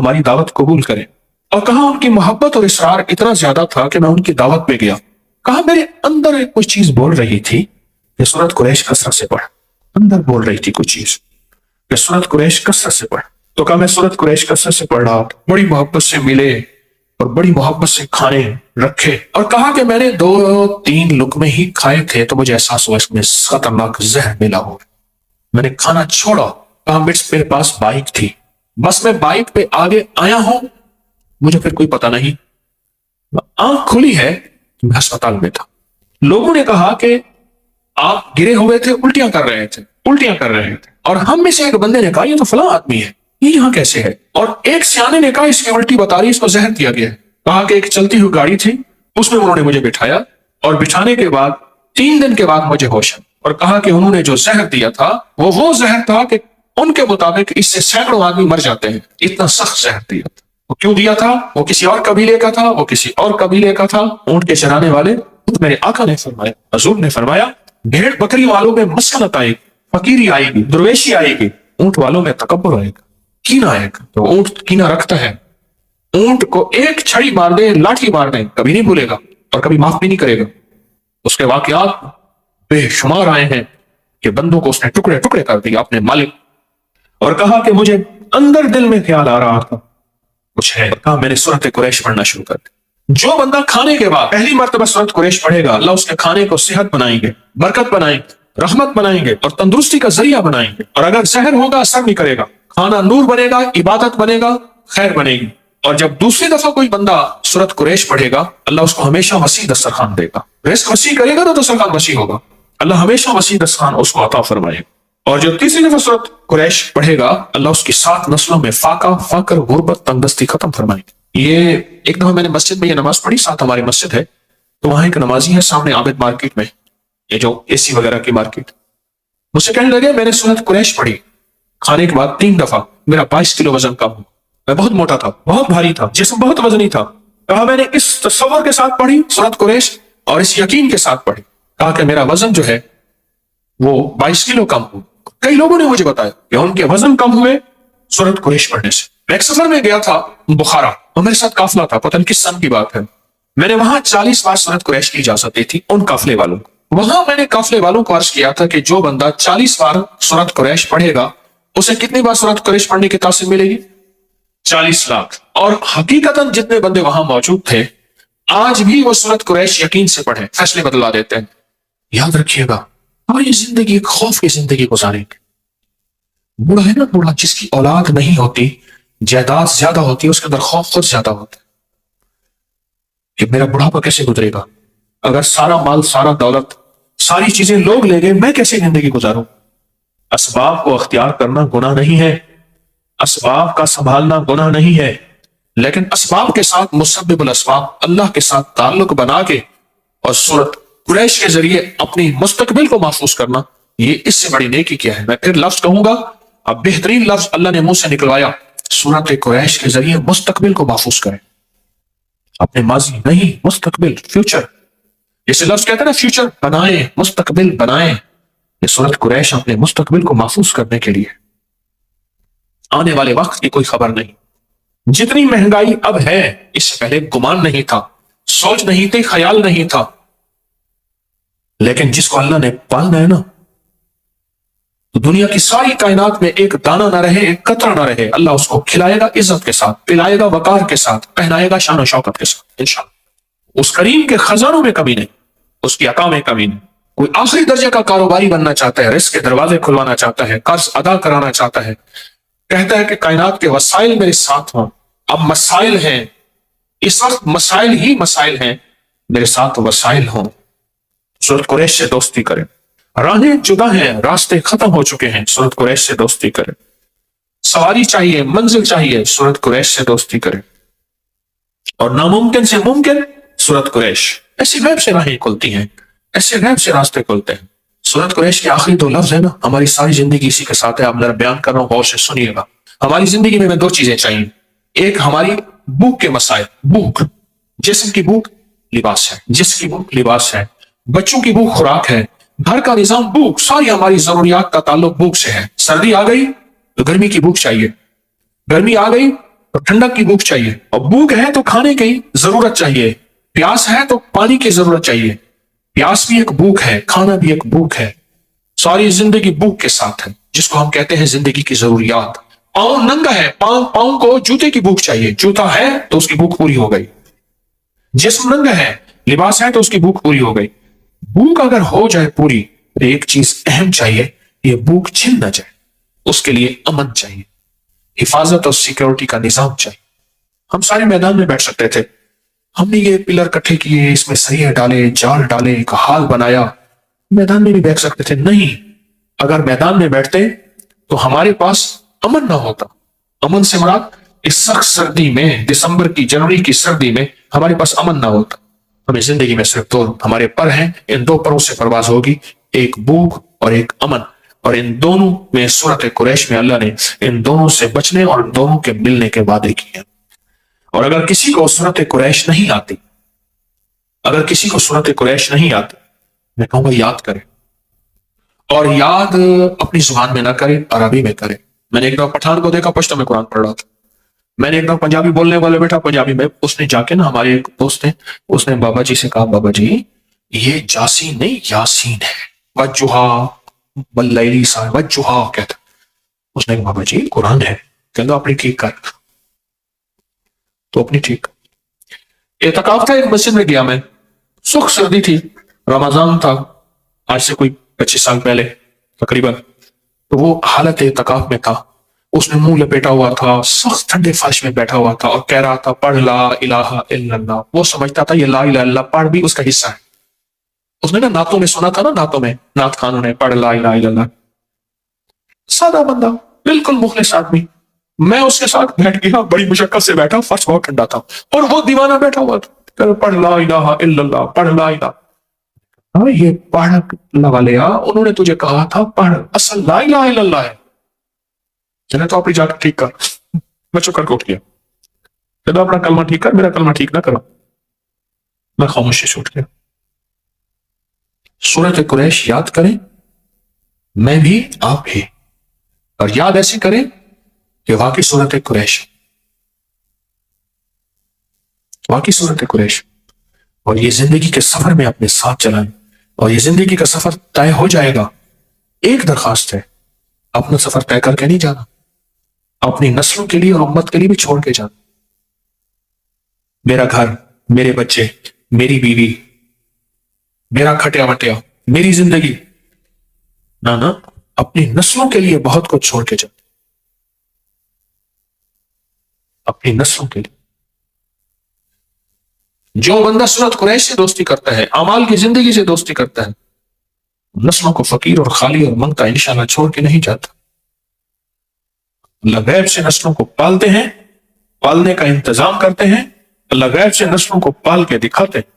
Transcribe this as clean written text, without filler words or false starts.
ہماری دعوت قبول کریں۔ اور کہا ان کی محبت اور اصرار اتنا زیادہ تھا کہ میں ان کی دعوت پہ گیا۔ کہا میرے اندر ایک کوئی چیز بول رہی تھی کہ سورت قریش کثرت سے پڑھ، اندر بول رہی تھی کچھ چیز کہ سورت قریش کثرت سے پڑھ۔ تو کہا میں سورت قریش کثرت سے پڑھ رہا، بڑی محبت سے ملے اور بڑی محبت سے کھانے رکھے، اور کہا کہ میں نے 2-3 لقمے ہی کھائے تھے تو مجھے احساس ہوا اس میں خطرناک زہر ملا ہوا۔ میں نے کھانا چھوڑا۔ کہا میرے پاس بائک تھی، بس میں بائک پہ آگے آیا ہوں، مجھے پھر کوئی پتہ نہیں، آنکھ کھلی ہے، میں ہسپتال میں تھا۔ لوگوں نے کہا کہ آپ گرے ہوئے تھے، الٹیاں کر رہے تھے، اور ہم میں سے ایک بندے نے کہا یہ تو فلاں آدمی ہے، یہ یہاں کیسے ہے؟ اور ایک سیانے نے کہا اس کی الٹی بتا رہی، اس کو زہر دیا گیا ہے۔ کہا کہ ایک چلتی ہوئی گاڑی تھی، اس میں انہوں نے مجھے بٹھایا، اور بٹھانے کے بعد 3 دن کے بعد مجھے ہوش ہے، اور کہا کہ انہوں نے جو زہر دیا تھا وہ زہر تھا کہ ان کے مطابق اس سے سینکڑوں آدمی مر جاتے ہیں، اتنا سخت زہر دیا تھا۔ وہ کیوں دیا تھا؟ وہ کسی اور قبیلے کا تھا، اونٹ کے چرانے والے۔ میرے آقا نے فرمایا، حضور نے فرمایا، بھیڑ بکری والوں میں مسکنت آئے گی، فقیری آئے گی، درویشی آئے گی، اونٹ والوں میں تکبر آئے گا، کینہ آئے گا۔ تو اونٹ کینہ رکھتا ہے، اونٹ کو ایک چھڑی مار دے، لاٹھی مار دے، کبھی نہیں بھولے گا اور کبھی معاف بھی نہیں کرے گا۔ اس کے واقعات بے شمار آئے ہیں کہ بندوں کو اس نے ٹکڑے ٹکڑے کر دیا اپنے مالک۔ اور کہا کہ مجھے اندر دل میں خیال آ رہا تھا کچھ ہے، کہا میں نے سورت قریش پڑھنا شروع کر دی۔ جو بندہ کھانے کے بعد پہلی مرتبہ سورت قریش پڑھے گا، اللہ اس کے کھانے کو صحت بنائیں گے، برکت بنائیں گے، رحمت بنائیں گے اور تندرستی کا ذریعہ بنائیں گے۔ اور اگر زہر ہوگا اثر نہیں کرے گا، کھانا نور بنے گا، عبادت بنے گا، خیر بنے گی۔ اور جب دوسری دفعہ کوئی بندہ سورت قریش پڑھے گا، اللہ اس کو ہمیشہ وسیع دسترخوان دے گا، رزق وسیع کرے گا تو دسترخوان وسیع ہوگا، اللہ ہمیشہ وسیع دسترخوان اس کو عطا فرمائے گا۔ اور جو تیسری دفعہ سورت قریش پڑھے گا، اللہ اس کی 7 نسلوں میں فاقہ، فقر، غربت، تنگدستی ختم فرمائے گا۔ یہ ایک دفعہ میں نے مسجد میں یہ نماز پڑھی، ساتھ ہماری مسجد ہے، تو وہاں ایک نمازی ہے سامنے عابد مارکیٹ میں، یہ جو اے سی وغیرہ کی مارکیٹ، مجھ سے کہنے لگے میں نے سورت قریش پڑھی کھانے کے بعد 3 دفعہ، میرا 22 کلو وزن کم ہوا، میں بہت موٹا تھا، بہت بھاری تھا، جسم بہت وزنی تھا۔ کہا میں نے اس تصور کے ساتھ پڑھی سورت قریش اور اس یقین کے ساتھ پڑھی، کہا کہ میرا وزن جو ہے وہ 22 کلو کم ہوا۔ کئی لوگوں نے مجھے بتایا کہ ان کے وزن کم ہوئے سورت قریش پڑھنے سے۔ میں ایک سفر میں گیا تھا بخارا، اور میرے ساتھ قافلہ تھا، پتہ نہیں کس سن کی بات ہے، میں نے وہاں 40 بار سورت قریش کی اجازت دی تھی ان قافلے والوں کو۔ وہاں میں نے قافلے والوں کو عرض کیا تھا کہ جو بندہ 40 بار سورت قریش پڑھے گا، اسے کتنی بار سورت قریش پڑھنے کی تاثیر ملے گی؟ 40 لاکھ۔ اور حقیقتاً جتنے بندے وہاں موجود تھے آج بھی وہ سورت قریش یقین سے پڑھیں، فیصلے بدلا دیتے ہیں۔ یاد رکھیے گا، ہماری زندگی ایک خوف کی زندگی گزاریں گے۔ بوڑھا ہے نا، بوڑھا جس کی اولاد نہیں ہوتی، جائیداد زیادہ ہوتی ہے، اس کے اندر خوف خود زیادہ ہوتا ہے کہ میرا بڑھاپا کیسے گزرے گا، اگر سارا مال، سارا دولت، ساری چیزیں لوگ لے گئے، میں کیسے زندگی گزاروں؟ اسباب کو اختیار کرنا گناہ نہیں ہے، اسباب کا سنبھالنا گناہ نہیں ہے، لیکن اسباب کے ساتھ مسبب الاسباب اللہ کے ساتھ تعلق بنا کے اور سورت قریش کے ذریعے اپنی مستقبل کو محفوظ کرنا، یہ اس سے بڑی نیکی کیا ہے؟ میں پھر لفظ کہوں گا، اب بہترین لفظ اللہ نے منہ سے نکلوایا، سورت قریش کے ذریعے مستقبل کو محفوظ کریں، اپنے ماضی نہیں، مستقبل، فیوچر، جسے لفظ کہتے ہیں نا فیوچر بنائیں، مستقبل بنائیں۔ یہ سورت قریش اپنے مستقبل کو محفوظ کرنے کے لیے، آنے والے وقت کی کوئی خبر نہیں۔ جتنی مہنگائی اب ہے، اس سے پہلے گمان نہیں تھا، سوچ نہیں تھی، خیال نہیں تھا، لیکن جس کو اللہ نے پالنا ہے نا، تو دنیا کی ساری کائنات میں ایک دانہ نہ رہے، ایک قطرہ نہ رہے، اللہ اس کو کھلائے گا عزت کے ساتھ، پلائے گا وقار کے ساتھ، پہنائے گا شان و شوکت کے ساتھ انشاءاللہ۔ اس کریم کے خزانوں میں کمی نہیں، اس کی عطا میں کمی نہیں۔ کوئی آخری درجے کا کاروباری بننا چاہتا ہے، رزق کے دروازے کھلوانا چاہتا ہے، قرض ادا کرانا چاہتا ہے، کہتا ہے کہ کائنات کے وسائل میرے ساتھ ہوں، اب مسائل ہیں، اس وقت مسائل ہی مسائل ہیں، میرے ساتھ وسائل ہوں، سورت قریش سے دوستی کریں۔ راہیں جدا ہیں، راستے ختم ہو چکے ہیں، سورت قریش سے دوستی کریں۔ سواری چاہیے، منزل چاہیے، سورت قریش سے دوستی کریں۔ اور ناممکن سے ممکن، سورت قریش، ایسی غیب سے راہیں کھلتی ہیں، ایسے غیب سے راستے کھلتے ہیں۔ سورت قریش کے آخری 2 لفظ ہیں نا، ہماری ساری زندگی اسی کے ساتھ ہے، اب ذرا بیان کر رہا ہوں، غور سے سنیے گا۔ ہماری زندگی میں 2 چیزیں چاہیے، ایک ہماری بھوک کے مسائل، بھوک، جسم کی بھوک لباس ہے، جسم کی بھوک لباس ہے، بچوں کی بھوک خوراک ہے، گھر کا نظام بھوک، ساری ہماری ضروریات کا تعلق بھوک سے ہے۔ سردی آ گئی تو گرمی کی بھوک چاہیے، گرمی آ گئی تو ٹھنڈک کی بھوک چاہیے، اور بھوک ہے تو کھانے کی ضرورت چاہیے، پیاس ہے تو پانی کی ضرورت چاہیے، پیاس بھی ایک بھوک ہے، کھانا بھی ایک بھوک ہے، ساری زندگی بھوک کے ساتھ ہے، جس کو ہم کہتے ہیں زندگی کی ضروریات۔ پاؤں ننگا ہے، پاؤں کو جوتے کی بھوک چاہیے، جوتا ہے تو اس کی بھوک پوری ہو گئی، جسم ننگا ہے، لباس ہے تو اس کی بھوک پوری ہو گئی۔ بھوک اگر ہو جائے پوری تو ایک چیز اہم چاہیے، یہ بھوک چھن نہ جائے، اس کے لیے امن چاہیے، حفاظت اور سیکورٹی کا نظام چاہیے۔ ہم سارے میدان میں بیٹھ سکتے تھے، ہم نے یہ پلر کٹھے کیے، اس میں سریے ڈالے، جال ڈالے، ایک حال بنایا، میدان میں بھی بیٹھ سکتے تھے۔ نہیں، اگر میدان میں بیٹھتے تو ہمارے پاس امن نہ ہوتا۔ امن سے مراد اس سخت سردی میں، دسمبر کی، جنوری کی سردی میں ہمارے پاس امن نہ ہوتا۔ ہمیں زندگی میں صرف دو ہمارے پر ہیں، ان دو پروں سے پرواز ہوگی، ایک بھوک اور ایک امن، اور ان دونوں میں سورۃ قریش میں اللہ نے ان دونوں سے بچنے اور ان دونوں کے ملنے کے وعدے کیے ہیں۔ اور اگر کسی کو سورۃ قریش نہیں آتی، اگر کسی کو سورۃ قریش نہیں آتی، میں کہوں گا یاد کرے، اور یاد اپنی زبان میں نہ کرے، عربی میں کرے۔ میں نے ایک دفعہ پٹھان کو دیکھا پشتو میں قرآن پڑھ رہا تھا، میں نے ایک دفعہ پنجابی بولنے والے بیٹھا پنجابی میں، اس نے جا کے نا، ہمارے ایک دوست نے، اس نے بابا جی سے کہا، بابا جی یہ جاسین نہیں یاسین ہے، وجہا واللیلی سا وجہا کہتا۔ اس نے کہا بابا جی قرآن ہے، کہتا اپنی ٹھیک کر، تو اپنی ٹھیک۔ اعتکاف تھا، ایک مسجد میں گیا میں، سخت سردی تھی، رمضان تھا، آج سے کوئی 25 سال پہلے تقریباً، تو وہ حالت اعتکاف میں تھا، اس نے منہ لپیٹا ہوا تھا، سخت ٹھنڈے فرش میں بیٹھا ہوا تھا، اور کہہ رہا تھا پڑھ لا الہ الا اللہ۔ وہ سمجھتا تھا یہ لا الہ الا اللہ پڑھ بھی اس کا حصہ ہے، اس نے نا نعتوں میں سنا تھا نا، نعتوں میں نعت خانوں نے پڑھ لا الہ الا اللہ، سادہ بندہ بالکل مخلص آدمی۔ میں اس کے ساتھ بیٹھ گیا، بڑی مشقت سے بیٹھا، فرش بہت ٹھنڈا تھا، اور وہ دیوانہ بیٹھا ہوا تھا، پڑھ لا الہ الا اللہ، پڑھ لا الہ۔ یہ پڑھ لگا لیا، انہوں نے تجھے کہا تھا پڑھ، اصل لا الہ الا اللہ ہے، چلے تو اپنی جا کے ٹھیک کر۔ میں چپ کر کے اٹھ گیا، چلو اپنا کلمہ ٹھیک کر، میرا کلمہ ٹھیک نہ کرو۔ میں خاموشی سے اٹھ گیا۔ سورۃ قریش یاد کریں، میں بھی آپ بھی، اور یاد ایسی کریں کہ واقعی سورۃ قریش، واقعی سورۃ قریش، اور یہ زندگی کے سفر میں اپنے ساتھ چلائیں، اور یہ زندگی کا سفر طے ہو جائے گا۔ ایک درخواست ہے، اپنا سفر طے کر کے نہیں جانا، اپنی نسلوں کے لیے اور امت کے لیے بھی چھوڑ کے جانا۔ میرا گھر، میرے بچے، میری بیوی، میرا کھٹیا وٹیا، میری زندگی، نہ اپنی نسلوں کے لیے بہت کچھ چھوڑ کے جانا، اپنی نسلوں کے لیے۔ جو بندہ سورۃ قریش سے دوستی کرتا ہے، اعمال کی زندگی سے دوستی کرتا ہے، نسلوں کو فقیر اور خالی اور منگتا انشاءاللہ چھوڑ کے نہیں جاتا۔ اللہ غیب سے نسلوں کو پالتے ہیں، پالنے کا انتظام کرتے ہیں، اللہ غیب سے نسلوں کو پال کے دکھاتے ہیں۔